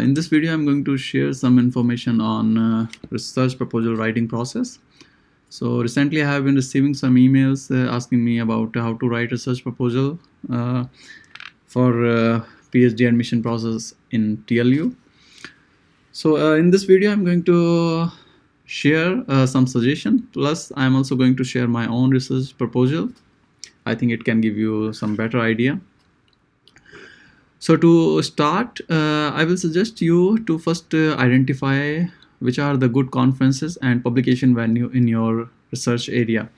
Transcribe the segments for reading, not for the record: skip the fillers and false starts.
In this video, I'm going to share some information on research proposal writing process. So recently, I have been receiving some emails asking me about how to write research proposal for PhD admission process in TLU. So in this video, I'm going to share some suggestion. Plus, I'm also going to share my own research proposal. I think it can give you some better idea. So to start, I will suggest you to first identify which are the good conferences and publication venue in your research area.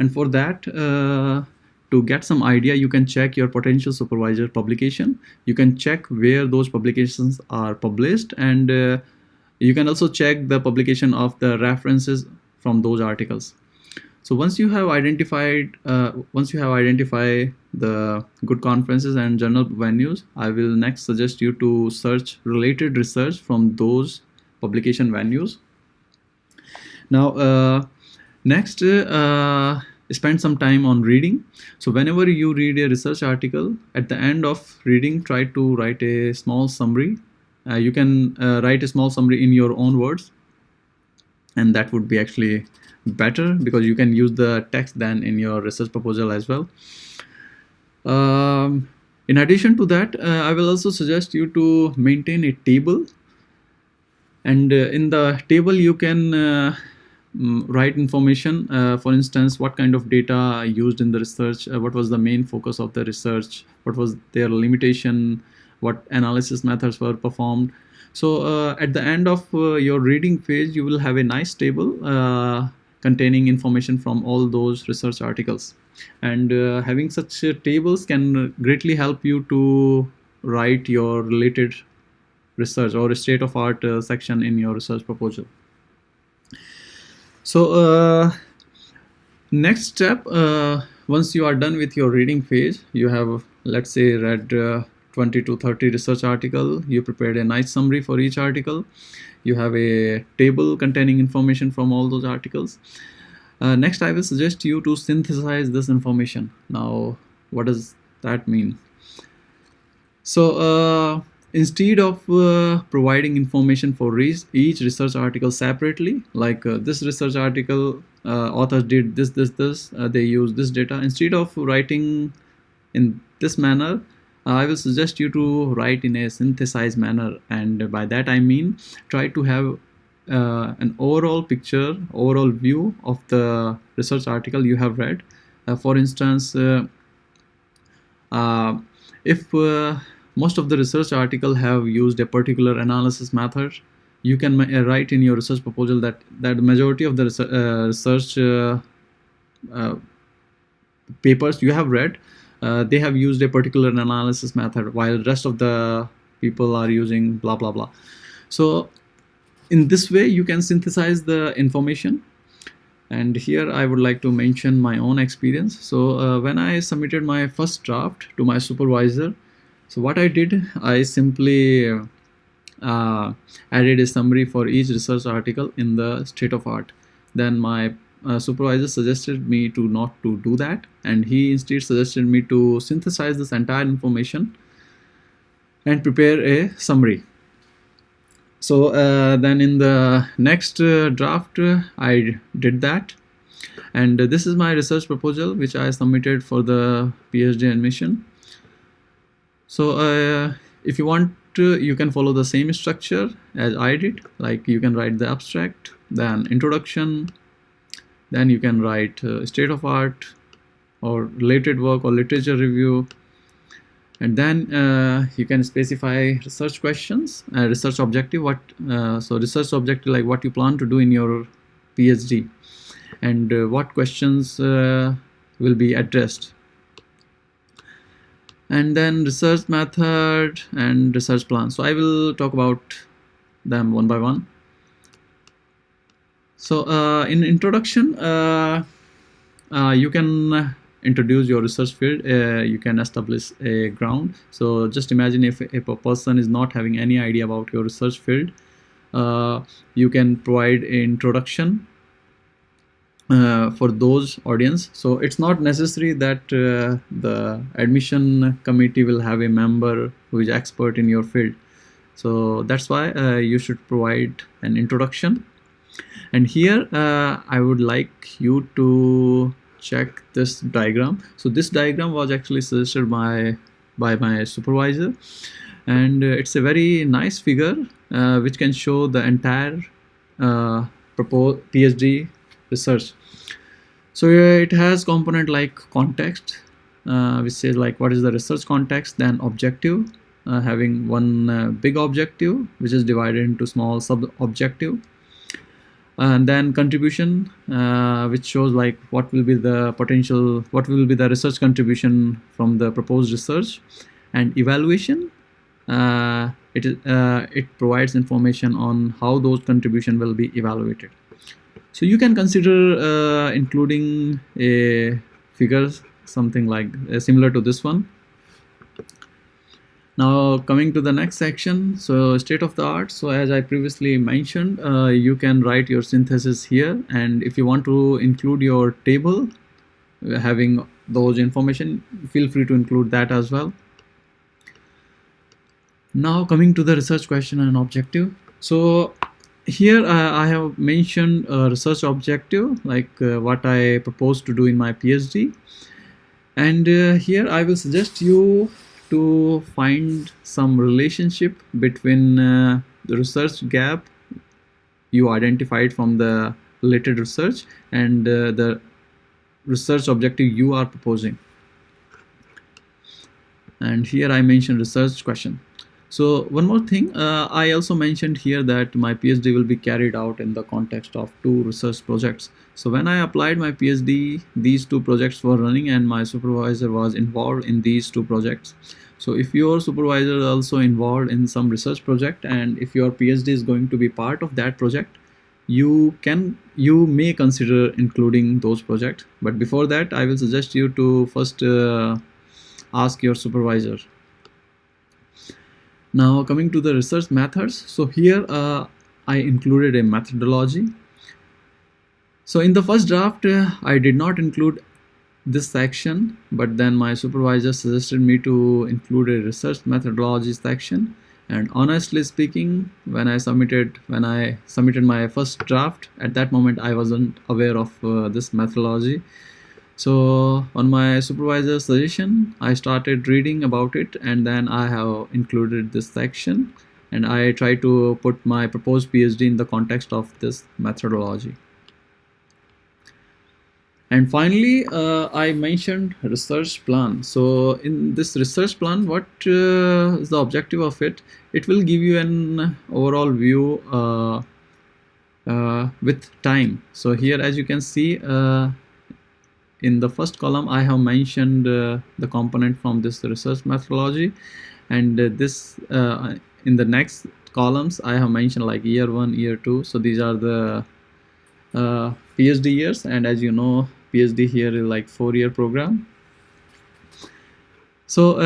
And for that, to get some idea, you can check your potential supervisor publication. You can check where those publications are published, and you can also check the publication of the references from those articles. So once you have identified the good conferences and journal venues, I will next suggest you to search related research from those publication venues. Now, next, spend some time on reading. So whenever you read a research article, at the end of reading, try to write a small summary. You can write a small summary in your own words, and that would be actually better because you can use the text then in your research proposal as well. In addition to that, I will also suggest you to maintain a table, and in the table you can write information. For instance, what kind of data used in the research, what was the main focus of the research, what was their limitation, what analysis methods were performed. So at the end of your reading phase, you will have a nice table containing information from all those research articles. And having such tables can greatly help you to write your related research or a state-of-art section in your research proposal. So next step, once you are done with your reading phase, you have, let's say, read 20 to 30 research article. You prepared a nice summary for each article. You have a table containing information from all those articles. Next, I will suggest you to synthesize this information. Now, what does that mean? So instead of providing information for each research article separately, like this research article, authors did this, they use this data. Instead of writing in this manner, I will suggest you to write in a synthesized manner, and by that I mean try to have an overall picture, overall view of the research article you have read. For instance, if most of the research article have used a particular analysis method, you can write in your research proposal that the majority of the research papers you have read, they have used a particular analysis method, while the rest of the people are using blah blah blah. So in this way you can synthesize the information. And here I would like to mention my own experience. So when I submitted my first draft to my supervisor, so what I did, I simply added a summary for each research article in the state of art. Then my supervisor suggested me to not to do that, and he instead suggested me to synthesize this entire information and prepare a summary. So then in the next draft, I did that, and this is my research proposal which I submitted for the PhD admission. So if you want to, you can follow the same structure as I did. Like you can write the abstract, then introduction, then you can write state of art or related work or literature review, and then you can specify research questions, research objective, so research objective, like what you plan to do in your PhD, and what questions will be addressed, and then research method and research plan. So I will talk about them one by one. So in introduction, you can introduce your research field. You can establish a ground. So just imagine if a person is not having any idea about your research field, you can provide an introduction for those audience. So it's not necessary that the admission committee will have a member who is expert in your field. So that's why you should provide an introduction. And here I would like you to check this diagram. So this diagram was actually suggested by my supervisor, and it's a very nice figure which can show the entire proposed PhD research. So it has component like context, which says like what is the research context, then objective, having one big objective which is divided into small sub objective, and then contribution, which shows like what will be the potential, what will be the research contribution from the proposed research, and evaluation. It provides information on how those contribution will be evaluated. So you can consider including a figure something like similar to this one. Now coming to the next section, so state of the art. So as I previously mentioned, you can write your synthesis here, and if you want to include your table having those information, feel free to include that as well. Now coming to the research question and objective. So here I have mentioned a research objective, like what I propose to do in my PhD, and here I will suggest you to find some relationship between the research gap you identified from the related research and the research objective you are proposing. And here I mentioned research question. So one more thing, I also mentioned here that my PhD will be carried out in the context of 2 research projects. So when I applied my PhD, these 2 projects were running and my supervisor was involved in these 2 projects. So if your supervisor is also involved in some research project, and if your PhD is going to be part of that project, you may consider including those projects. But before that, I will suggest you to first ask your supervisor. Now coming to the research methods. So here I included a methodology. So in the first draft, I did not include this section, but then my supervisor suggested me to include a research methodology section. And honestly speaking, when I submitted my first draft, at that moment I wasn't aware of this methodology. So on my supervisor's suggestion, I started reading about it, and then I have included this section, and I try to put my proposed PhD in the context of this methodology. And finally, I mentioned research plan. So in this research plan, what is the objective of it? It will give you an overall view with time. So here, as you can see, in the first column, I have mentioned the component from this research methodology, and this in the next columns I have mentioned like year 1, year 2. So these are the PhD years, and as you know, PhD here is like 4-year program. So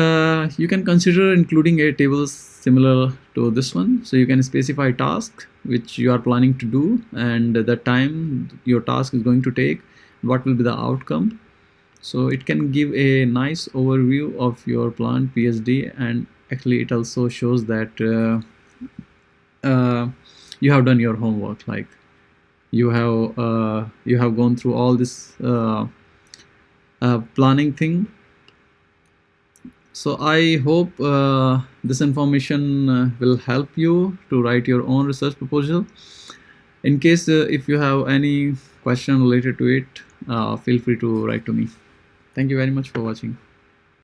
you can consider including a table similar to this one. So you can specify task which you are planning to do, and the time your task is going to take, what will be the outcome. So it can give a nice overview of your planned PhD, and actually it also shows that you have done your homework, like you have gone through all this planning thing. So I hope this information will help you to write your own research proposal. In case if you have any question related to it, feel free to write to me. Thank you very much for watching.